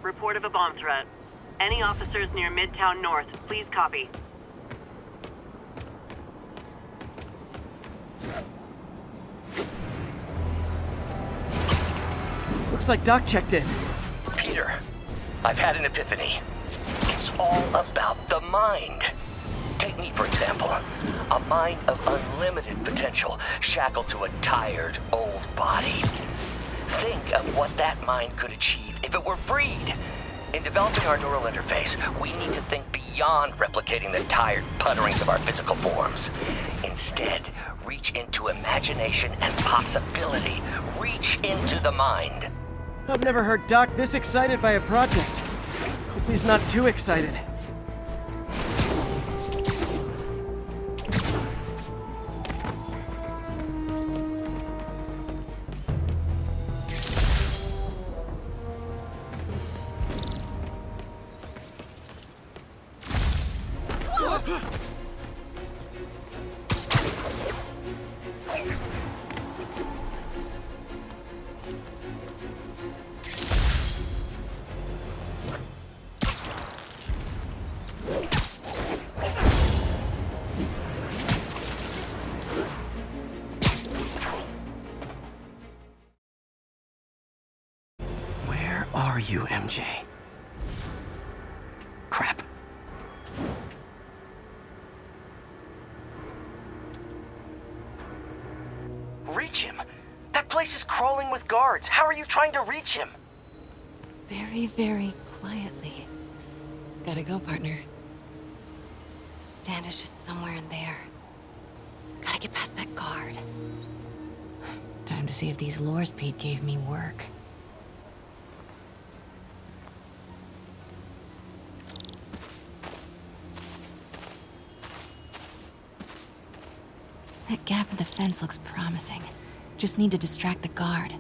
Report of a bomb threat. Any officers near Midtown North, please copy. Looks like Doc checked in. Peter, I've had an epiphany. It's all about the mind. Take me, for example. A mind of unlimited potential, shackled to a tired, old body. Think of what that mind could achieve if it were freed. In developing our neural interface, we need to think beyond replicating the tired putterings of our physical forms. Instead, reach into imagination and possibility. Reach into the mind. I've never heard Doc this excited by a project. Hope he's not too excited. Where are you, MJ? Crap. Reach him? That place is crawling with guards. How are you trying to reach him? Very, very quietly. Gotta go, partner. Standish is somewhere in there. Gotta get past that guard. Time to see if these lures Pete gave me work. That gap in the fence looks promising. Just need to distract the guard.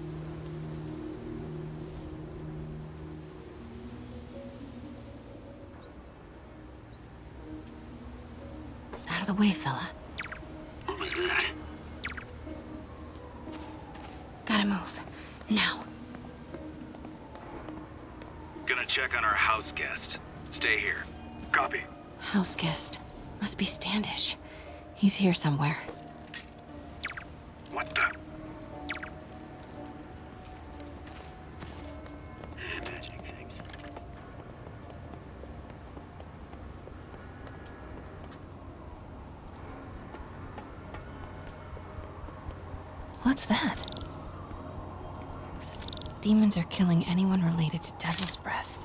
Out of the way, fella. What was that? Gotta move. Now. Gonna check on our house guest. Stay here. Copy. House guest. Must be Standish. He's here somewhere. What the? Magic things. What's that? Demons are killing anyone related to Devil's Breath.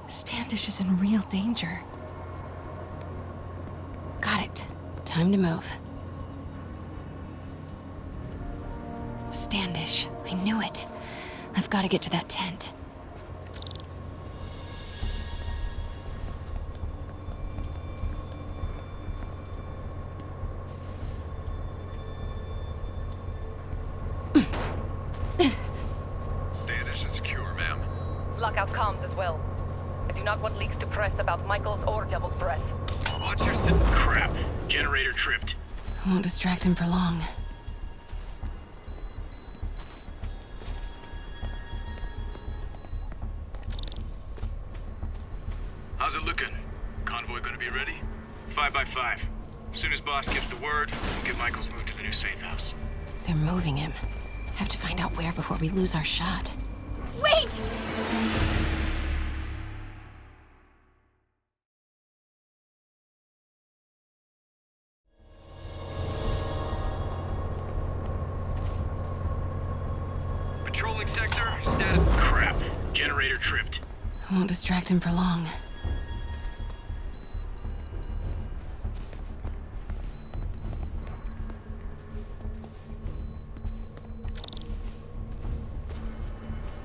Standish is in real danger. Got it. Time to move. Standish. I knew it. I've got to get to that tent. Standish is secure, ma'am. Lockout comms as well. I do not want leaks to press about Michael's or Devil's Breath. Watch your crap. Generator tripped. I won't distract him for long. How's it looking? Convoy gonna be ready? 5 by 5. As soon as boss gives the word, we'll get Michael's moved to the new safe house. They're moving him. Have to find out where before we lose our shot. Wait! Patrolling sector, status. Crap. Generator tripped. I won't distract him for long.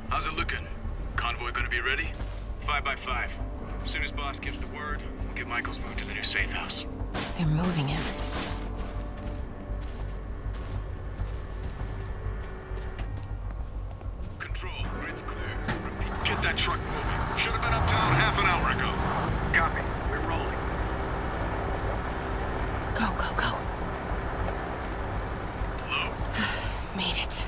How's it looking? Convoy gonna be ready? 5 by 5. As soon as boss gives the word, we'll get Michael's moved to the new safe house. They're moving him. Control, grid's clear. Repeat, get that truck moving. Should have been uptown half an hour ago. Copy. We're rolling. Go, go, go. Hello? Made it.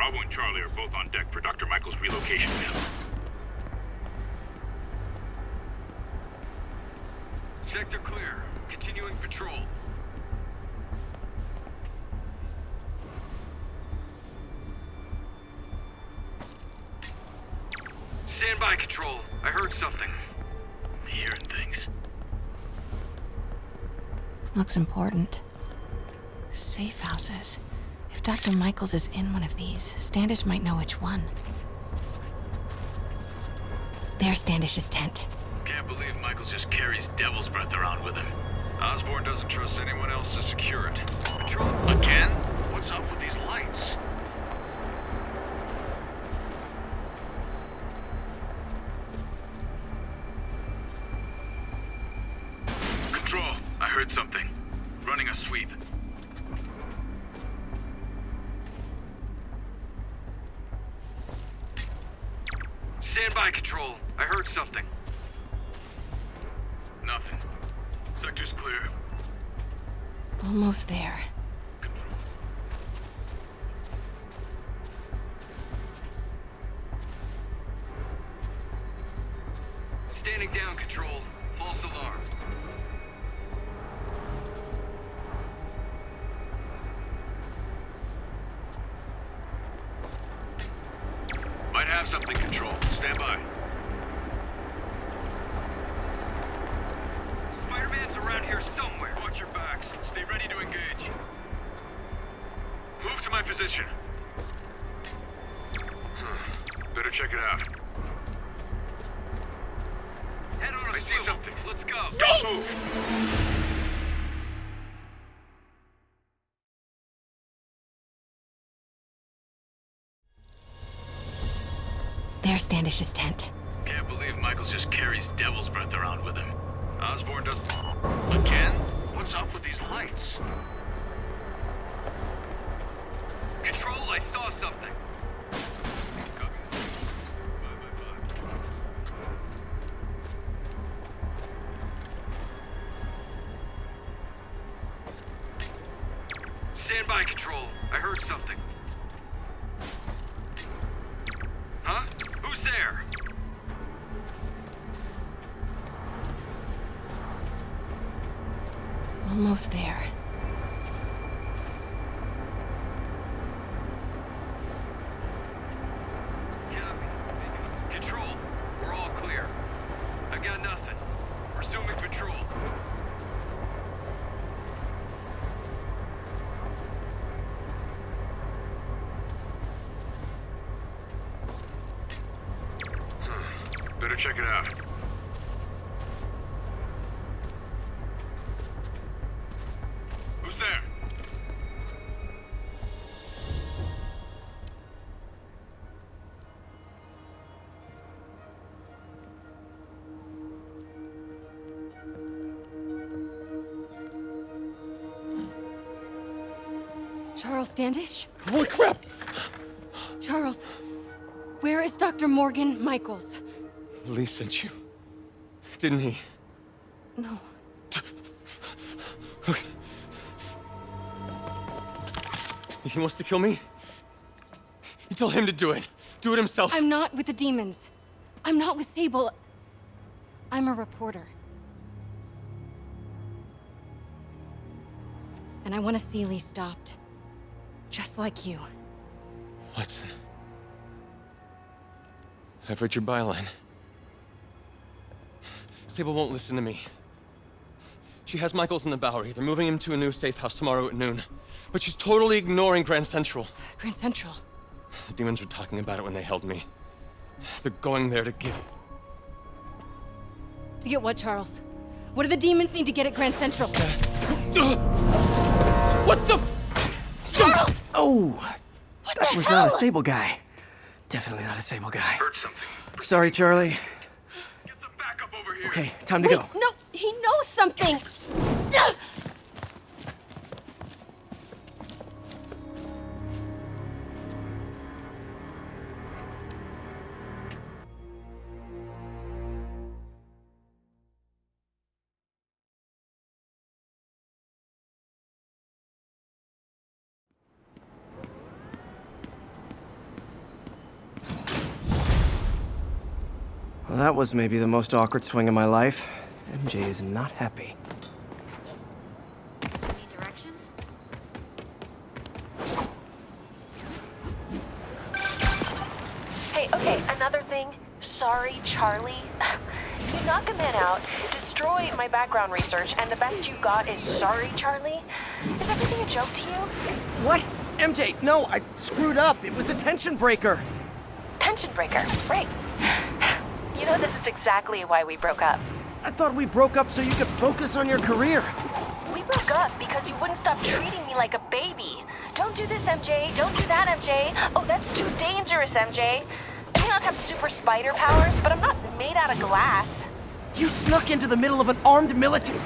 Bravo and Charlie are both on deck for Dr. Michael's relocation now. Sector clear. Continuing patrol. Stand by, Control. I heard something. I'm hearing things. Looks important. Safe houses. If Dr. Michaels is in one of these, Standish might know which one. There's Standish's tent. Can't believe Michaels just carries devil's breath around with him. Osborn doesn't trust anyone else to secure it. Patrol, again? What's up with these lights? Control, I heard something. Running a sweep. Stand by, Control. I heard something. Nothing. Sector's clear. Almost there. Standing down, Control. False alarm. Might have something, Control. Stand by. Spider-Man's around here somewhere. Watch your backs. Stay ready to engage. Move to my position. Better check it out. Head on I see something. Let's go. Don't move. There's Standish's tent. Can't believe Michaels just carries devil's breath around with him. Osborn does... Again? What's up with these lights? Control, I saw something. Stand by, Control. I heard something. Huh? Who's there? Almost there. Control, we're all clear. I got nothing. Resuming patrol. Better check it out. Who's there? Charles Standish? Holy crap! Charles, where is Dr. Morgan Michaels? Lee sent you. Didn't he? No. He wants to kill me? You tell him to do it. Do it himself. I'm not with the demons. I'm not with Sable. I'm a reporter. And I want to see Lee stopped. Just like you. Watson. I've read your byline. Sable won't listen to me. She has Michaels in the Bowery. They're moving him to a new safe house tomorrow at noon. But she's totally ignoring Grand Central. Grand Central. The demons were talking about it when they held me. They're going there to get... To get what, Charles? What do the demons need to get at Grand Central? What the... Charles! Oh! What That the was hell? not a Sable guy. Definitely not a Sable guy. Heard something. Sorry, Charlie. Get the backup over here. Okay, time to Wait, go. no, he knows something! Well, that was maybe the most awkward swing of my life. MJ is not happy. Any direction? Hey, okay, another thing. Sorry, Charlie. You knock a man out, destroy my background research, and the best you got is sorry, Charlie? Is everything a joke to you? What? MJ, no, I screwed up. It was a tension breaker. Tension breaker, right. You know, this is exactly why we broke up. I thought we broke up so you could focus on your career. We broke up because you wouldn't stop treating me like a baby. Don't do this, MJ. Don't do that, MJ. Oh, that's too dangerous, MJ. I may not have super spider powers, but I'm not made out of glass. You snuck into the middle of an armed military...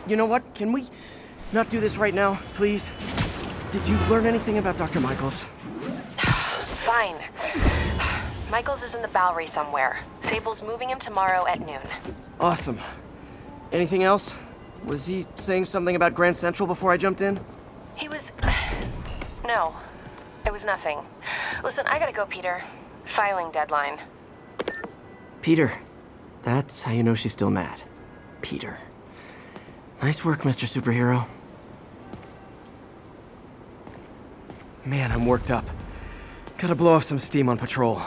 You know what? Can we not do this right now, please? Did you learn anything about Dr. Michaels? Fine. Michaels is in the Bowery somewhere. Sable's moving him tomorrow at noon. Awesome. Anything else? Was he saying something about Grand Central before I jumped in? He was... No. It was nothing. Listen, I gotta go, Peter. Filing deadline. Peter. That's how you know she's still mad. Peter. Nice work, Mr. Superhero. Man, I'm worked up. Gotta blow off some steam on patrol.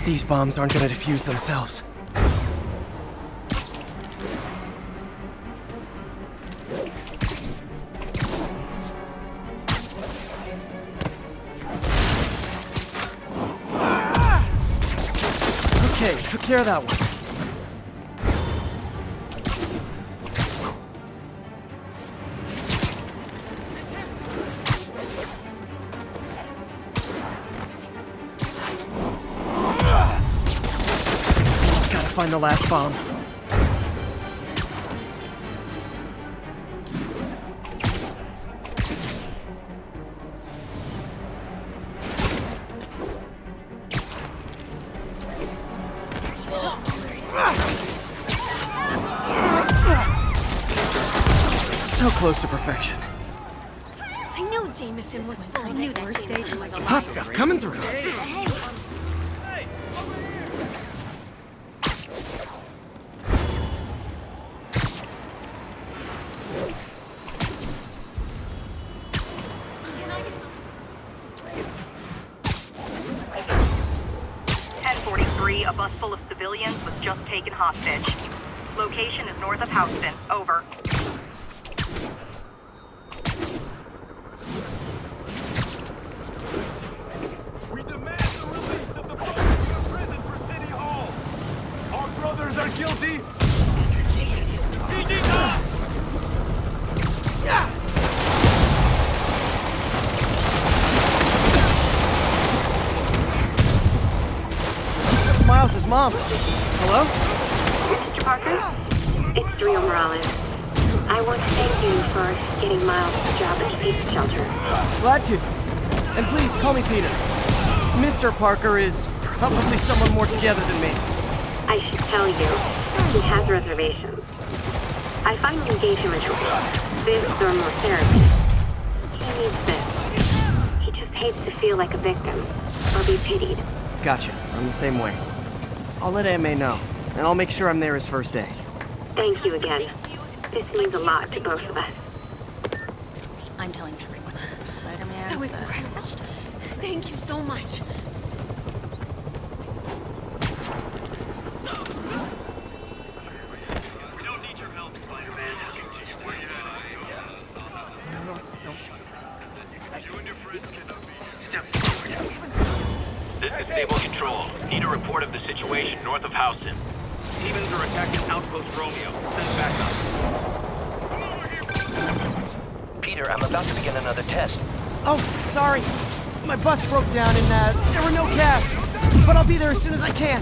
These bombs aren't gonna defuse themselves. Okay, took care of that one. Gotta find the last bomb. So close to perfection. I knew Jameson was full of it. Worst day to my life. Hot stuff coming through. A bus full of civilians was just taken hostage. Location is north of Houston. Over. We demand the release of the boys in prison for City Hall. Our brothers are guilty. Miles' mom. Hello? Mr. Parker? It's Rio Morales. I want to thank you for getting Miles a job at the pizza shelter. Glad to. And please, call me Peter. Mr. Parker is probably someone more together than me. I should tell you, he has reservations. I finally gave him a choice. This or more therapy. He needs this. He just hates to feel like a victim, or be pitied. Gotcha. I'm the same way. I'll let AMA know, and I'll make sure I'm there his first day. Thank you again. This means a lot to both of us. I'm telling everyone. Spider-Man. That was incredible. Thank you so much. We don't need your help, Spider-Man. You and your friends cannot be... Step forward. This is Stable Control. Need a report of the situation north of Houston. Demons are attacking Outpost Romeo. Send backup. Peter, I'm about to begin another test. Oh, sorry. My bus broke down and there were no cabs. But I'll be there as soon as I can.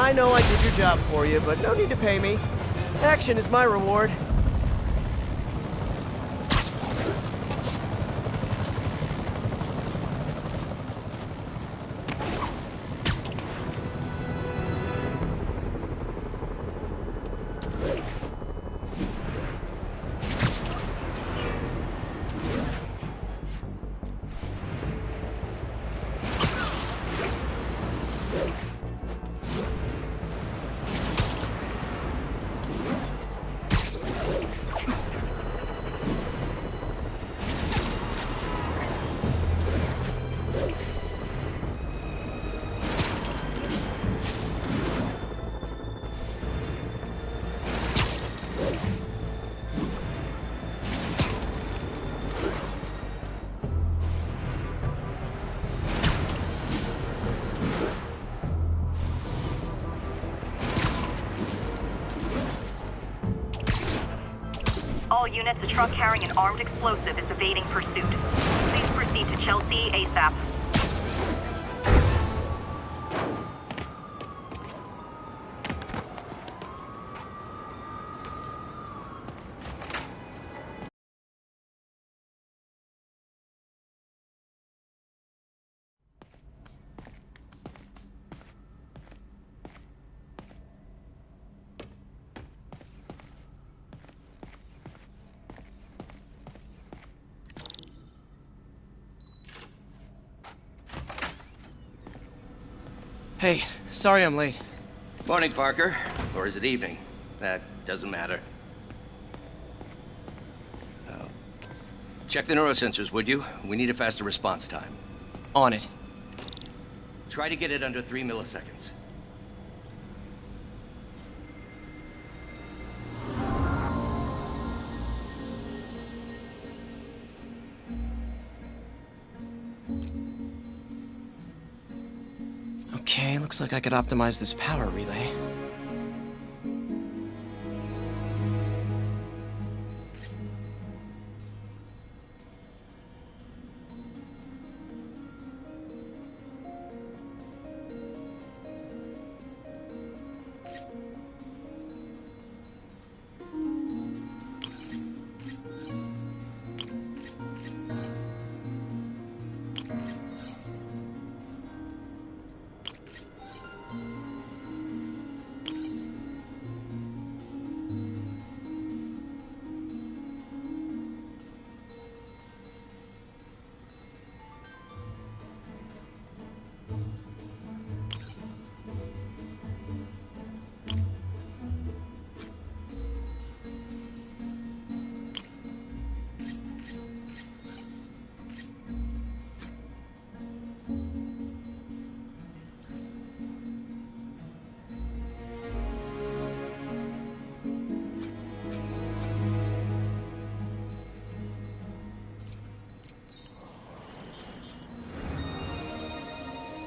I know I did your job for you, but no need to pay me. Action is my reward. All units, a truck carrying an armed explosive is evading pursuit. Please proceed to Chelsea ASAP. Hey, sorry I'm late. Morning, Parker. Or is it evening? That doesn't matter. Check the neurosensors, would you? We need a faster response time. On it. Try to get it under 3 milliseconds. Okay, looks like I could optimize this power relay.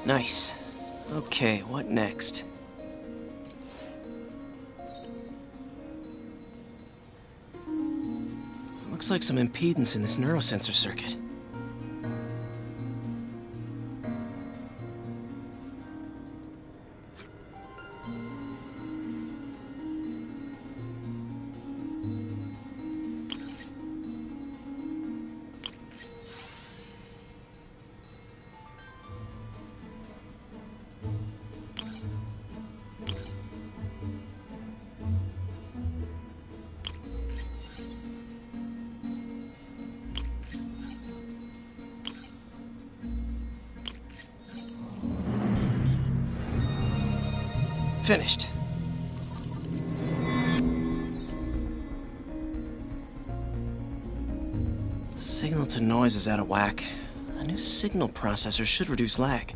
Nice. Okay, what next? Looks like some impedance in this neurosensor circuit. Finished. Signal to noise is out of whack. A new signal processor should reduce lag.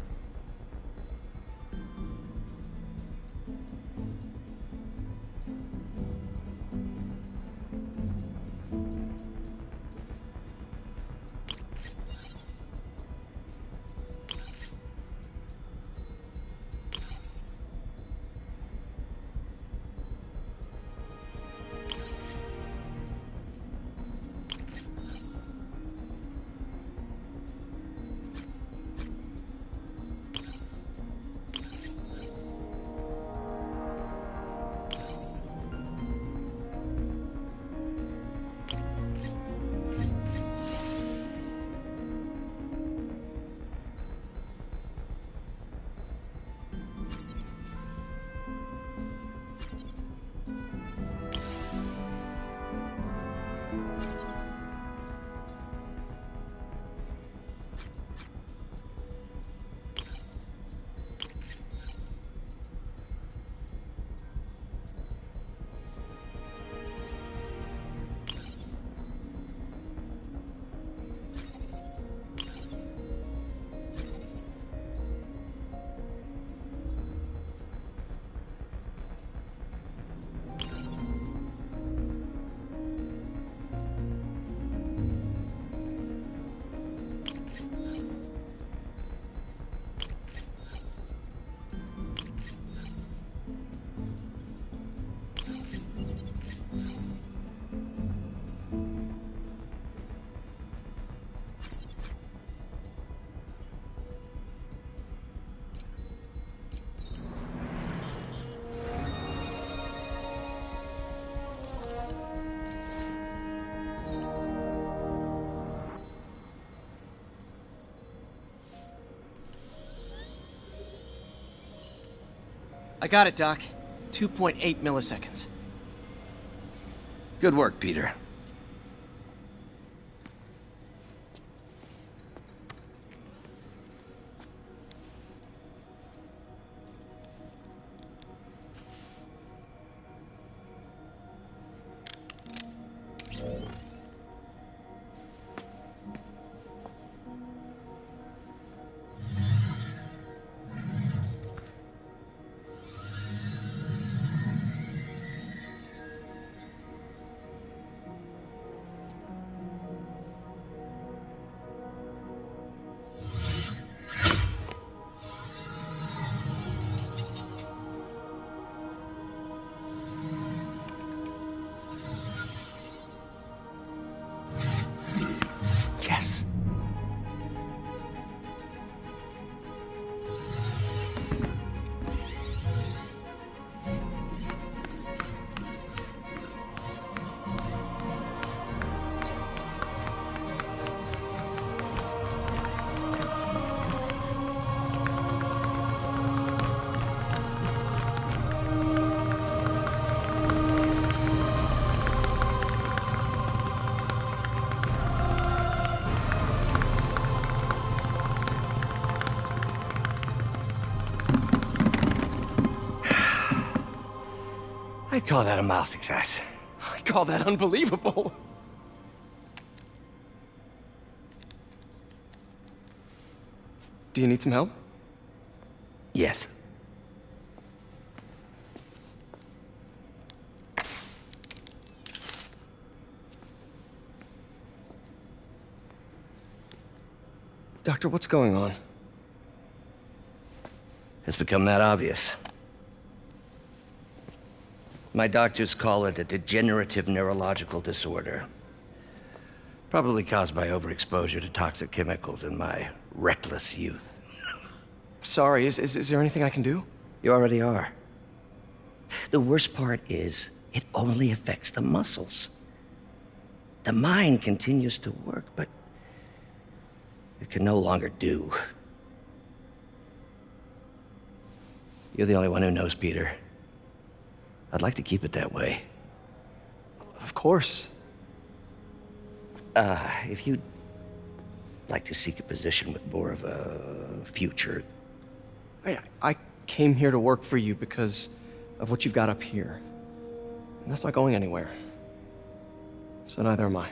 I got it, Doc. 2.8 milliseconds. Good work, Peter. Yes. I'd call that a mild success. I call that unbelievable. Do you need some help? Yes. Doctor, what's going on? It's become that obvious. My doctors call it a degenerative neurological disorder. Probably caused by overexposure to toxic chemicals in my reckless youth. Sorry, is there anything I can do? You already are. The worst part is, it only affects the muscles. The mind continues to work, but it can no longer do. You're the only one who knows, Peter. I'd like to keep it that way. Of course. If you'd like to seek a position with more of a future. I came here to work for you because of what you've got up here. And that's not going anywhere. So neither am I.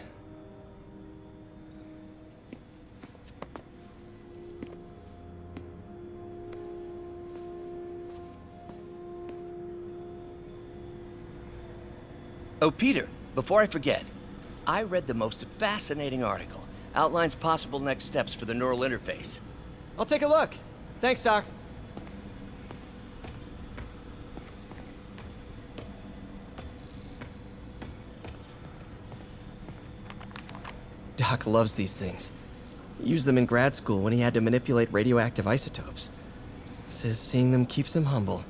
Oh, Peter, before I forget, I read the most fascinating article. Outlines possible next steps for the neural interface. I'll take a look. Thanks, Doc. Doc loves these things. He used them in grad school when he had to manipulate radioactive isotopes. Says seeing them keeps him humble.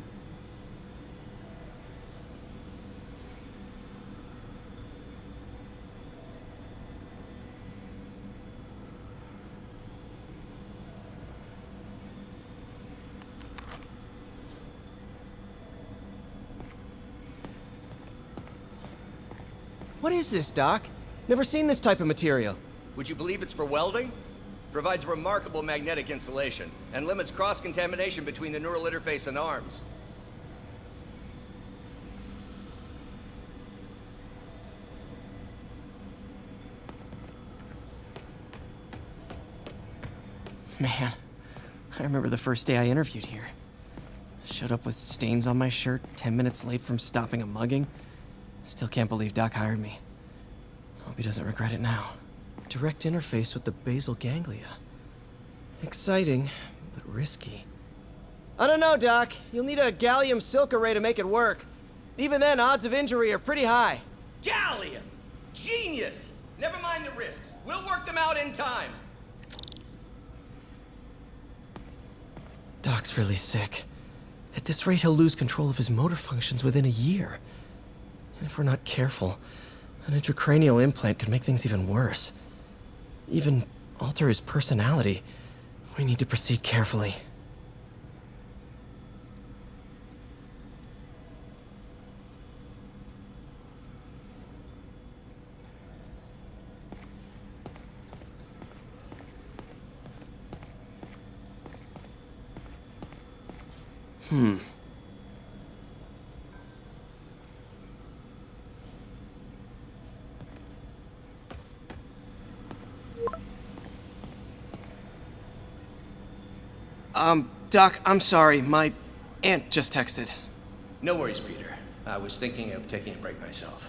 What is this, Doc? Never seen this type of material. Would you believe it's for welding? Provides remarkable magnetic insulation and limits cross-contamination between the neural interface and arms. Man, I remember the first day I interviewed here. Showed up with stains on my shirt, 10 minutes late from stopping a mugging. Still can't believe Doc hired me. Hope he doesn't regret it now. Direct interface with the basal ganglia. Exciting, but risky. I don't know, Doc. You'll need a gallium silk array to make it work. Even then, odds of injury are pretty high. Gallium! Genius! Never mind the risks. We'll work them out in time. Doc's really sick. At this rate, he'll lose control of his motor functions within a year. And if we're not careful, an intracranial implant could make things even worse. Even alter his personality. We need to proceed carefully. Doc, I'm sorry. My aunt just texted. No worries, Peter. I was thinking of taking a break myself.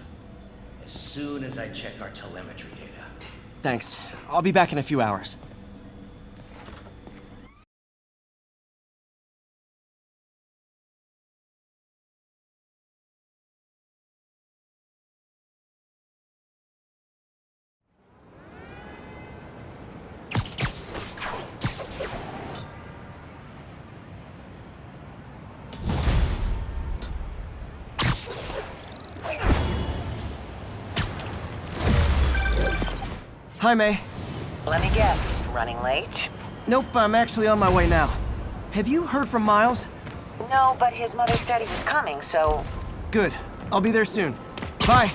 As soon as I check our telemetry data. Thanks. I'll be back in a few hours. Hi, May. Let me guess, running late? Nope, I'm actually on my way now. Have you heard from Miles? No, but his mother said he was coming, so... Good. I'll be there soon. Bye.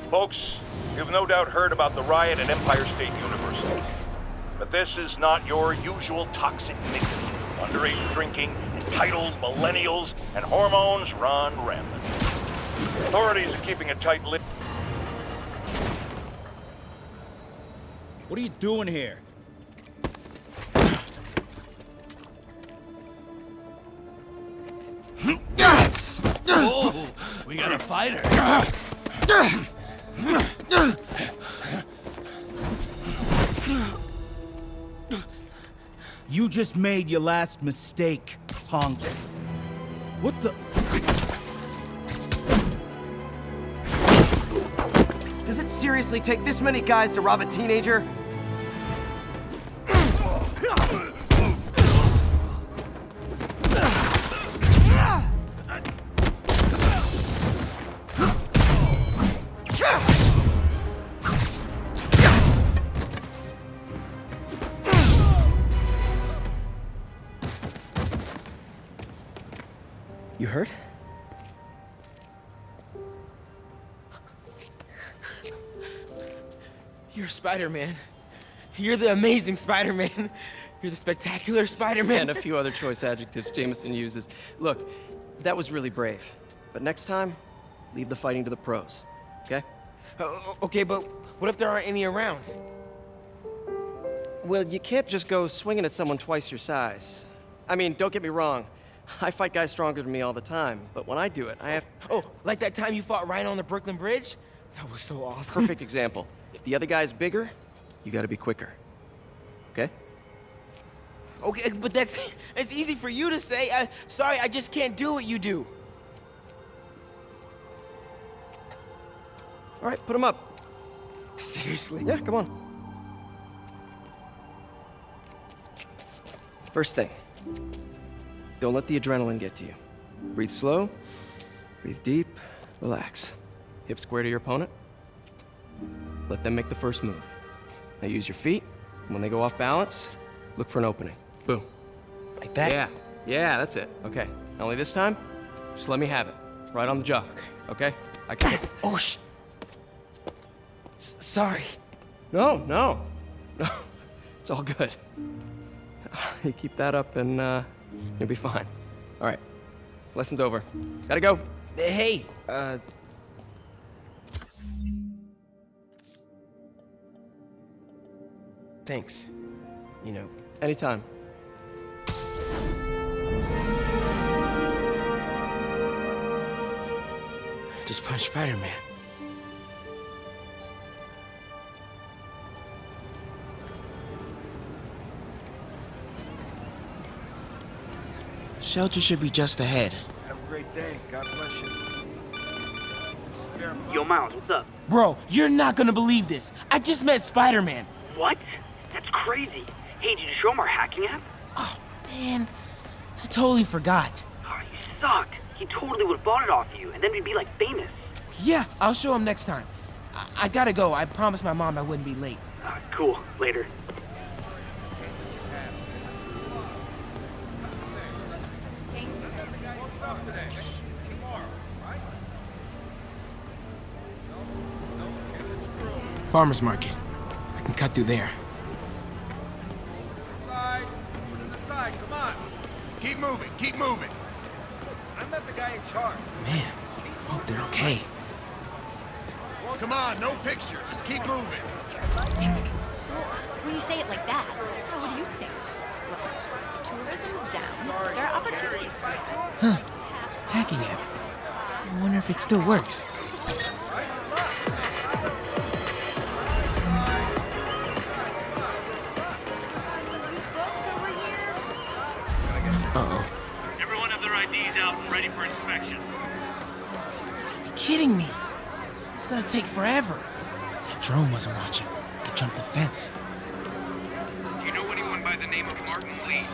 Folks, you've no doubt heard about the riot at Empire State University. But this is not your usual toxic mix. Underage drinking, entitled millennials, and hormones run rampant. Authorities are keeping a tight lid. What are you doing here? Oh, we got a fighter. You just made your last mistake, punk. What the? Does it seriously take this many guys to rob a teenager? You hurt? You're Spider-Man. You're the amazing Spider-Man. You're the spectacular Spider-Man. And a few other choice adjectives Jameson uses. Look, that was really brave. But next time, leave the fighting to the pros, okay? Okay, but what if there aren't any around? Well, you can't just go swinging at someone twice your size. I mean, don't get me wrong. I fight guys stronger than me all the time, but when I do it, I have... Oh, like that time you fought Ryan on the Brooklyn Bridge? That was so awesome. Perfect example. If the other guy's bigger, you gotta be quicker. Okay? Okay, but that's easy for you to say. Sorry, I just can't do what you do. All right, put him up. Seriously? Yeah, come on. First thing. Don't let the adrenaline get to you. Breathe slow, breathe deep, relax. Hip square to your opponent. Let them make the first move. Now use your feet, and when they go off balance, look for an opening. Boom. Like that? Yeah, that's it. Okay, only this time, just let me have it. Right on the jaw, okay? I can... Oh, sorry. No. It's all good. You keep that up and, you'll be fine. All right. Lesson's over. Gotta go. Hey, thanks. You know. Anytime. Just punch Spider-Man. Shelter should be just ahead. Have a great day. God bless you. Yo, Miles, what's up? Bro, you're not gonna believe this. I just met Spider-Man. What? That's crazy. Hey, did you show him our hacking app? Oh, man. I totally forgot. Oh, you sucked. He totally would have bought it off you, and then we'd be like famous. Yeah, I'll show him next time. I gotta go. I promised my mom I wouldn't be late. Cool. Later. Farmer's market. I can cut through there. Come on. Keep moving, keep moving. I'm not the guy in charge. Man, hope they're okay. Come on, no pictures. Just keep moving. When you say it like that, how would you say it? Look, tourism's down. There are opportunities to grow. Huh. Hacking app. I wonder if it still works. Uh-oh. Everyone have their IDs out and ready for inspection. You're kidding me. It's gonna take forever. That drone wasn't watching. I could jump the fence. Do you know anyone by the name of Martin Lee?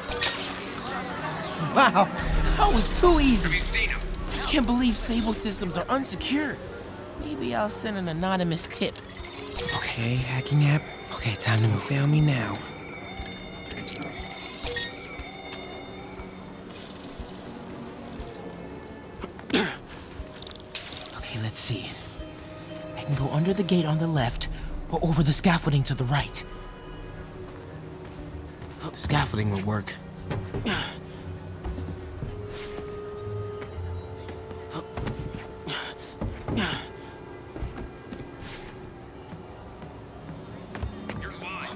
Wow, that was too easy. Have you seen him? I can't believe Sable systems are unsecured. Maybe I'll send an anonymous tip. Okay, hacking app. Okay, time to move. Fail me now. Okay, let's see. I can go under the gate on the left or over the scaffolding to the right. The scaffolding will work.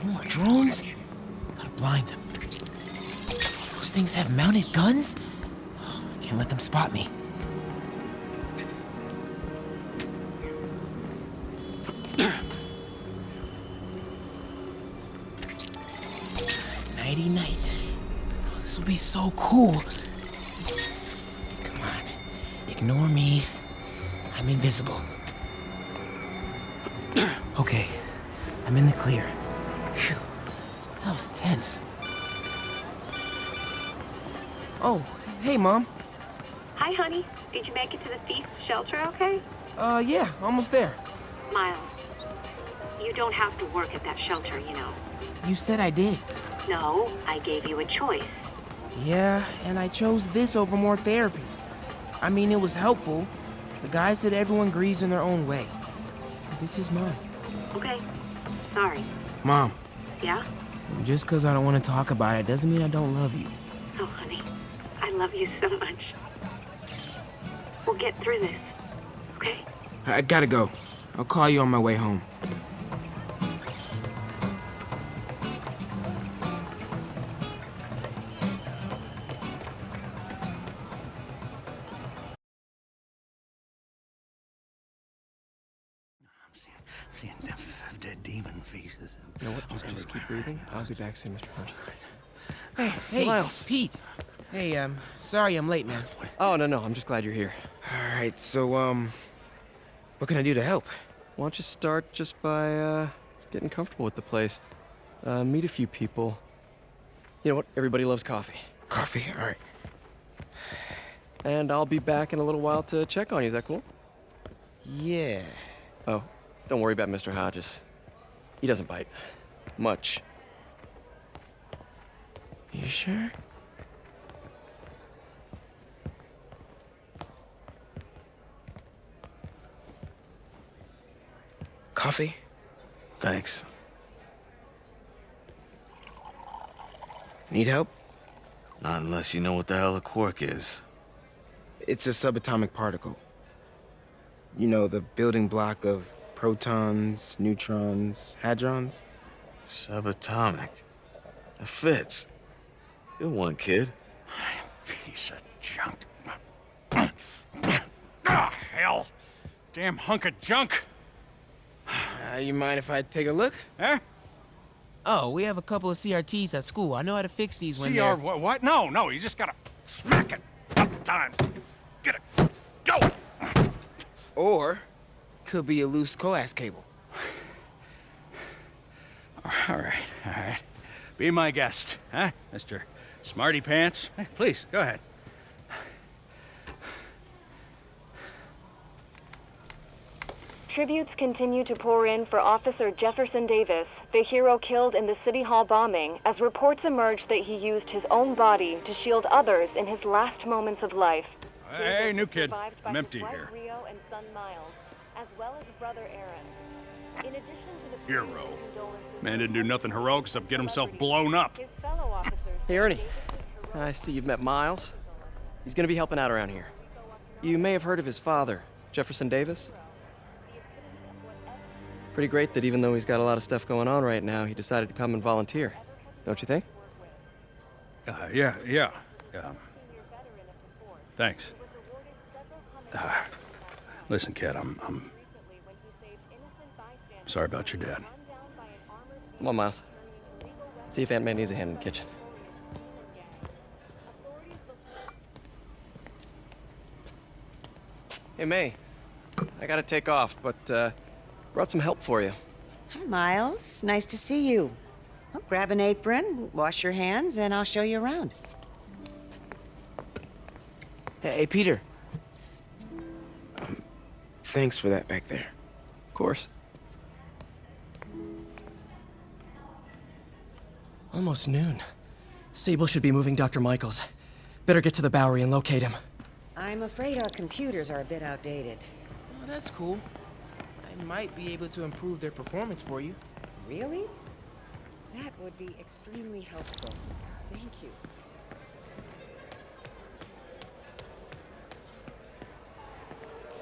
More drones? Gotta blind them. Those things have mounted guns? I can't let them spot me. Nighty night. Oh, this will be so cool. Come on. Ignore me. I'm invisible. Okay. I'm in the clear. Phew. That was intense. Oh, hey, Mom. Hi, honey. Did you make it to the thief shelter okay? Yeah, almost there. Miles, you don't have to work at that shelter, you know. You said I did. No, I gave you a choice. Yeah, and I chose this over more therapy. I mean, it was helpful. The guy said everyone grieves in their own way. This is mine. Okay. Sorry. Mom. Yeah? Just because I don't want to talk about it doesn't mean I don't love you. Oh, honey. I love you so much. We'll get through this. Okay? I gotta go. I'll call you on my way home. Seeing the demon faces. You know what? Just keep breathing. I'll be back soon, Mr. Hodge. Hey, Miles. Pete. Hey, sorry I'm late, man. Oh, no. I'm just glad you're here. All right, so, what can I do to help? Why don't you start just by, getting comfortable with the place. Meet a few people. You know what? Everybody loves coffee. Coffee? All right. And I'll be back in a little while to check on you. Is that cool? Yeah. Oh, don't worry about Mr. Hodges. He doesn't bite. Much. You sure? Coffee? Thanks. Need help? Not unless you know what the hell a quark is. It's a subatomic particle. You know, the building block of protons, neutrons, hadrons. Subatomic. It fits. Good one, kid. Piece of junk. Ah, hell. Damn hunk of junk. You mind if I take a look? Huh? Oh, we have a couple of CRTs at school. I know how to fix these when CR they're... what? No, you just gotta smack it up time. Get it. Go! Or, could be a loose coax cable. All right. Be my guest, huh, Mr. Smarty Pants? Please, go ahead. Tributes continue to pour in for Officer Jefferson Davis, the hero killed in the City Hall bombing, as reports emerge that he used his own body to shield others in his last moments of life. Hey, new kid. I'm empty here. Rio and son Miles, as well as brother Aaron. In addition to the Hero. Man didn't do nothing heroic except get himself blown up. his fellow officers, Hey, Ernie. I see you've met Miles. He's gonna be helping out around here. You may have heard of his father, Jefferson Davis. Pretty great that even though he's got a lot of stuff going on right now, he decided to come and volunteer. Don't you think? Yeah. Thanks. Listen, kid, I'm sorry about your dad. Come on, Miles. Let's see if Aunt May needs a hand in the kitchen. Hey, May. I gotta take off, but, brought some help for you. Hi, Miles. Nice to see you. Well, grab an apron, wash your hands, and I'll show you around. Hey, Peter. Thanks for that back there. Of course. Almost noon. Sable should be moving Dr. Michaels. Better get to the Bowery and locate him. I'm afraid our computers are a bit outdated. Oh, that's cool. I might be able to improve their performance for you. Really? That would be extremely helpful. Thank you.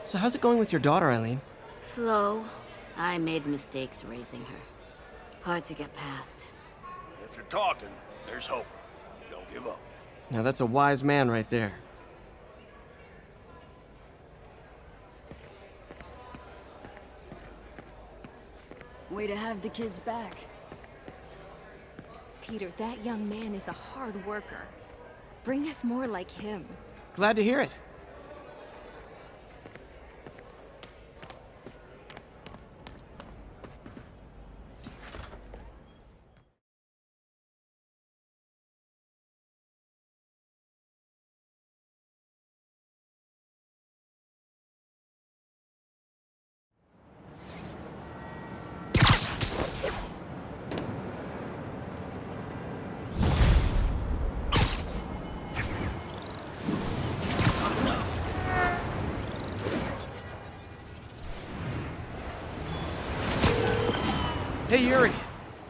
So how's it going with your daughter, Eileen? Slow. I made mistakes raising her. Hard to get past. If you're talking, there's hope. Don't give up. Now that's a wise man right there. Way to have the kids back. Peter, that young man is a hard worker. Bring us more like him. Glad to hear it. Hey, Yuri.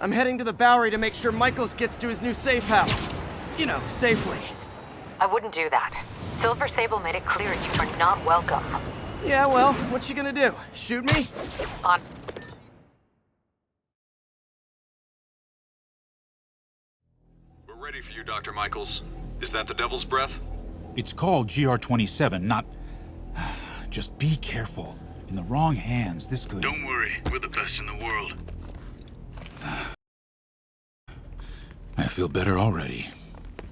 I'm heading to the Bowery to make sure Michaels gets to his new safe house. You know, safely. I wouldn't do that. Silver Sable made it clear you are not welcome. Yeah, well, what's she gonna do? Shoot me? On. We're ready for you, Dr. Michaels. Is that the Devil's Breath? It's called GR-27, not... Just be careful. In the wrong hands, this could... Don't worry, we're the best in the world. I feel better already.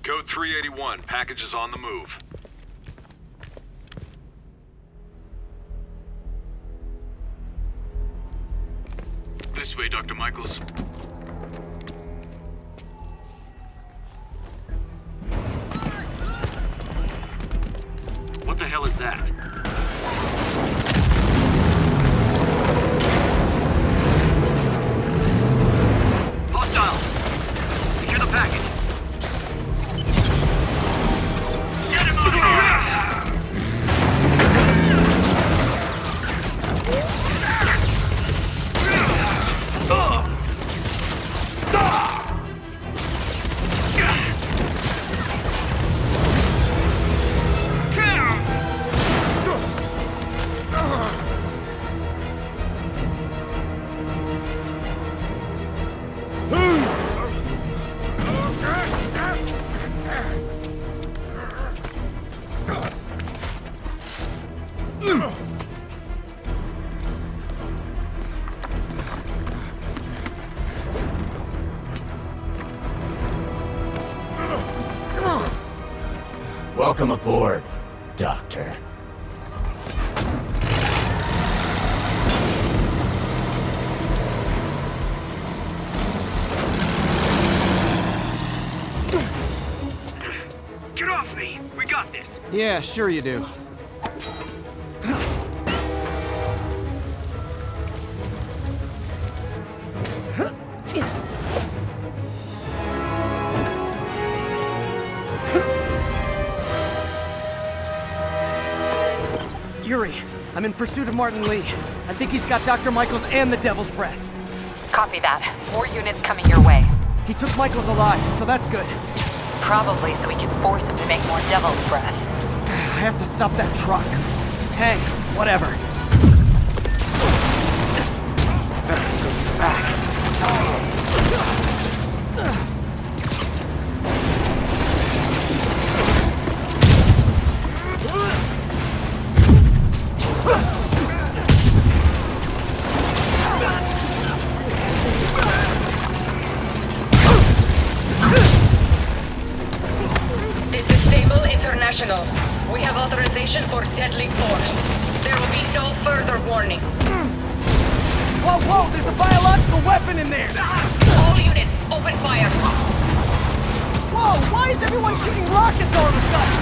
Code 381, package is on the move. This way, Dr. Michaels. What the hell is that? Hostile! Secure the package. Get him out of here! Welcome aboard, Doctor. Trust me, we got this. Yeah, sure you do. Yuri, I'm in pursuit of Martin Lee. I think he's got Dr. Michaels and the Devil's Breath. Copy that. More units coming your way. He took Michaels alive, so that's good. Probably so we can force him to make more Devil's Breath. I have to stop that truck. Tank, whatever. Better go back. This is Stable International. We have authorization for deadly force. There will be no further warning. Whoa, whoa! There's a biological weapon in there! All units, open fire! Whoa! Why is everyone shooting rockets all of a sudden?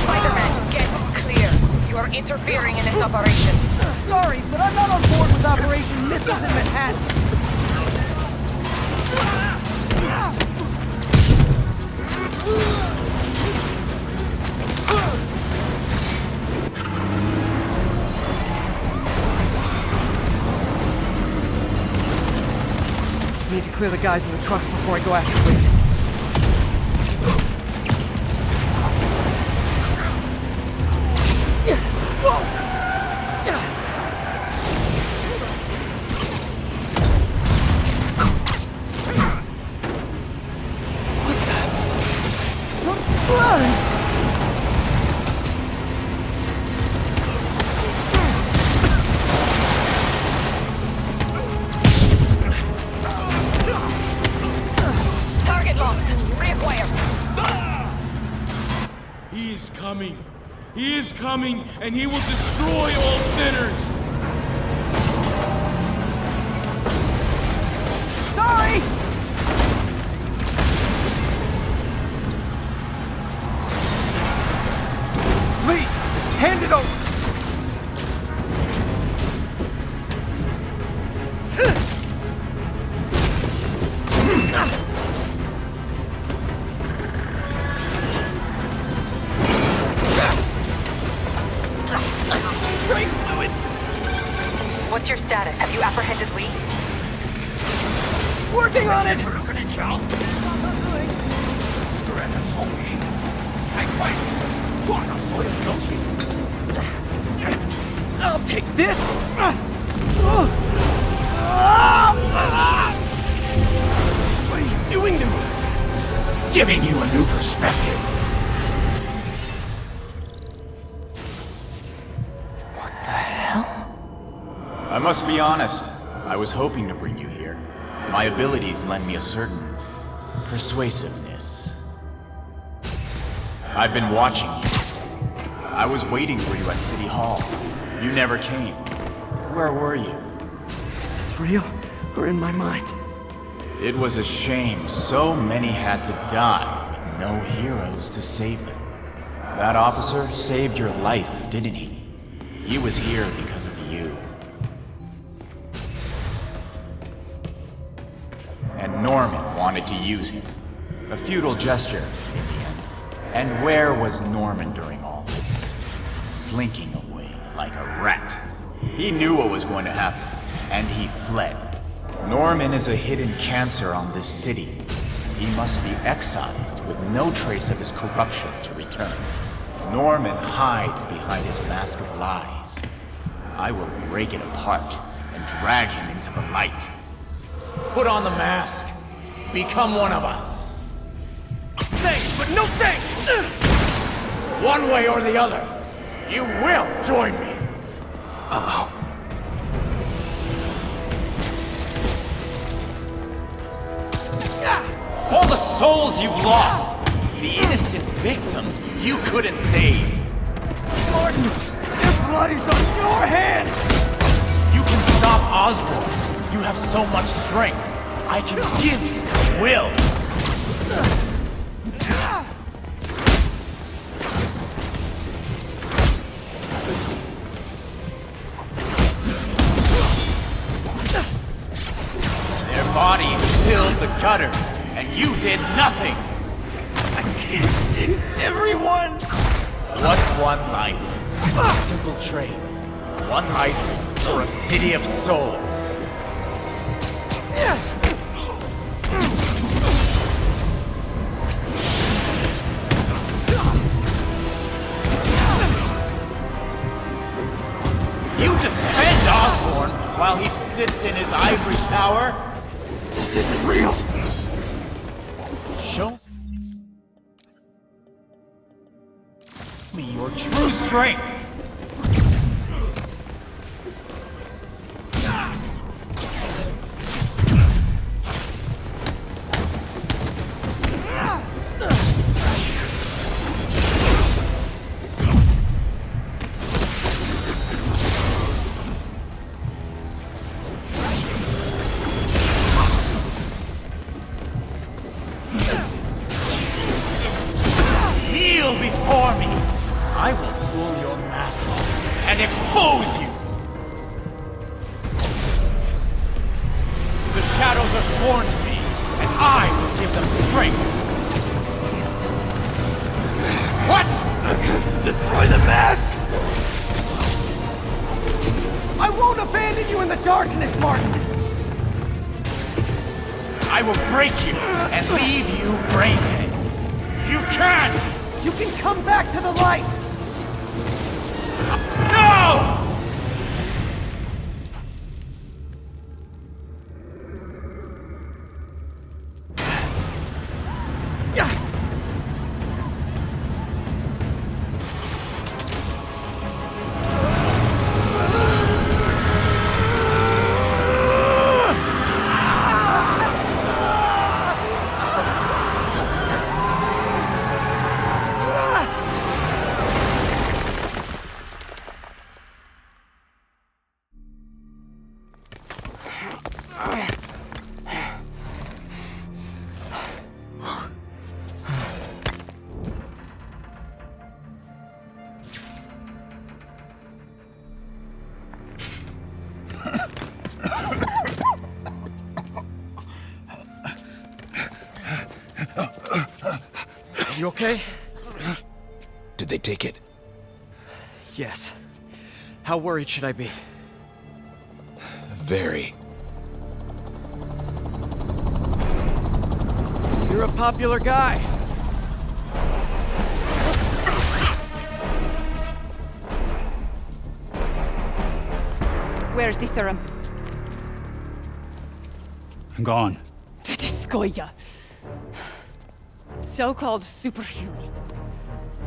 Spider-Man, get clear. You are interfering in this operation. Sorry, but I'm not on board with Operation Missiles in Manhattan. I need to clear the guys in the trucks before I go after Lee. Target locked. Reacquire. He is coming. He is coming, and he will destroy all sinners. Sorry! Lee, hand it over! What's your status? Have you apprehended Lee? Working on it! I'll take this! What are you doing to me? Giving you a new perspective. I must be honest. I was hoping to bring you here. My abilities lend me a certain persuasiveness. I've been watching you. I was waiting for you at City Hall. You never came. Where were you? Is this real or in my mind? It was a shame so many had to die with no heroes to save them. That officer saved your life, didn't he? He was here because of you. And Norman wanted to use him. A futile gesture, in the end. And where was Norman during all this? Slinking away like a rat. He knew what was going to happen, and he fled. Norman is a hidden cancer on this city. He must be excised with no trace of his corruption to return. Norman hides behind his mask of lies. I will break it apart and drag him into the light. Put on the mask. Become one of us. Thanks, but no thanks! One way or the other, you will join me. Uh-oh. All the souls you've lost, the innocent victims you couldn't save. Martin, their blood is on your hands! You can stop Osborn. You have so much strength. I can give you will. gutters, and you did nothing! I can't save everyone! What's one life? A simple trade. One life for a city of souls. You defend Osborn while he sits in his ivory tower? This isn't real. Show me your true strength! Kneel before me! I will pull your mask off and expose you! The shadows are sworn to me, and I will give them strength! What? I have to destroy the mask! I won't abandon you in the darkness, Martin! I will break you and leave you brain dead! You can't! You can come back to the light! No! You okay? Did they take it? Yes. How worried should I be? Very. You're a popular guy. Where's the serum? I'm gone. This Goya. So-called superhero.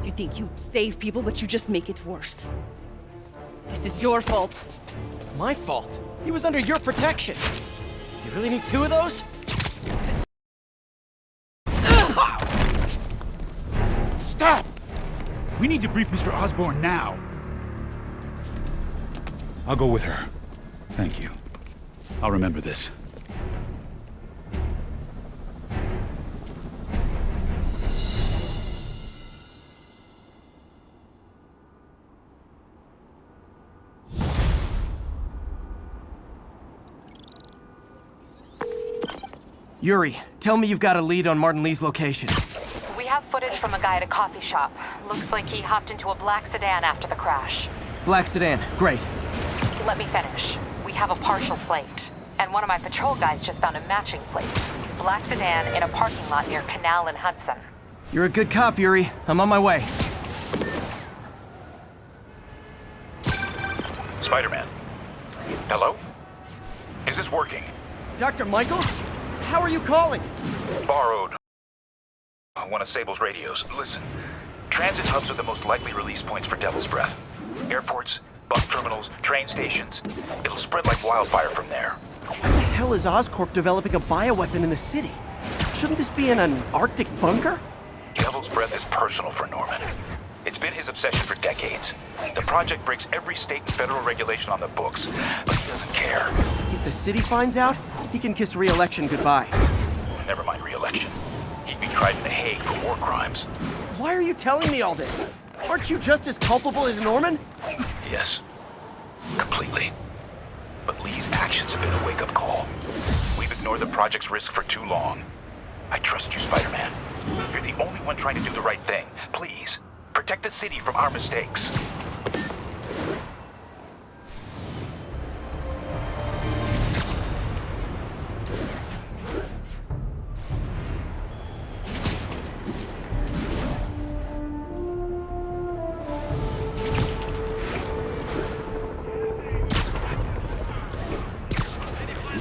You think you save people, but you just make it worse. This is your fault. My fault? He was under your protection. You really need two of those? Stop! We need to brief Mr. Osborn now. I'll go with her. Thank you. I'll remember this. Yuri, tell me you've got a lead on Martin Lee's location. We have footage from a guy at a coffee shop. Looks like he hopped into a black sedan after the crash. Black sedan, great. Let me finish. We have a partial plate. And one of my patrol guys just found a matching plate. Black sedan in a parking lot near Canal and Hudson. You're a good cop, Yuri. I'm on my way. Spider-Man. Hello? Is this working? Dr. Michaels? How are you calling? Borrowed. One of Sable's radios. Listen, transit hubs are the most likely release points for Devil's Breath. Airports, bus terminals, train stations. It'll spread like wildfire from there. What the hell is Oscorp developing a bioweapon in the city? Shouldn't this be in an Arctic bunker? Devil's Breath is personal for Norman. It's been his obsession for decades. The project breaks every state and federal regulation on the books, but he doesn't care. If the city finds out, he can kiss re-election goodbye. Never mind re-election. He'd be tried in The Hague for war crimes. Why are you telling me all this? Aren't you just as culpable as Norman? Yes. Completely. But Lee's actions have been a wake-up call. We've ignored ignore the project's risk for too long. I trust you, Spider-Man. You're the only one trying to do the right thing. Please, protect the city from our mistakes.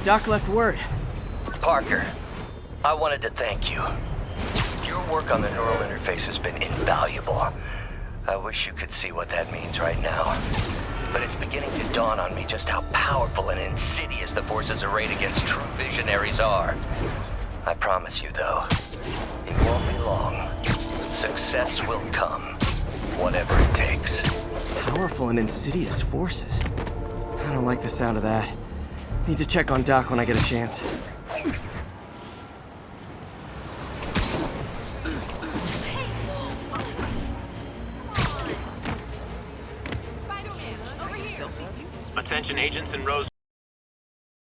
Doc left word. Parker, I wanted to thank you. Your work on the neural interface has been invaluable. I wish you could see what that means right now. But it's beginning to dawn on me just how powerful and insidious the forces arrayed against true visionaries are. I promise you, though, it won't be long. Success will come, whatever it takes. Powerful and insidious forces. I don't like the sound of that. Need to check on Doc when I get a chance. Attention agents in Rose.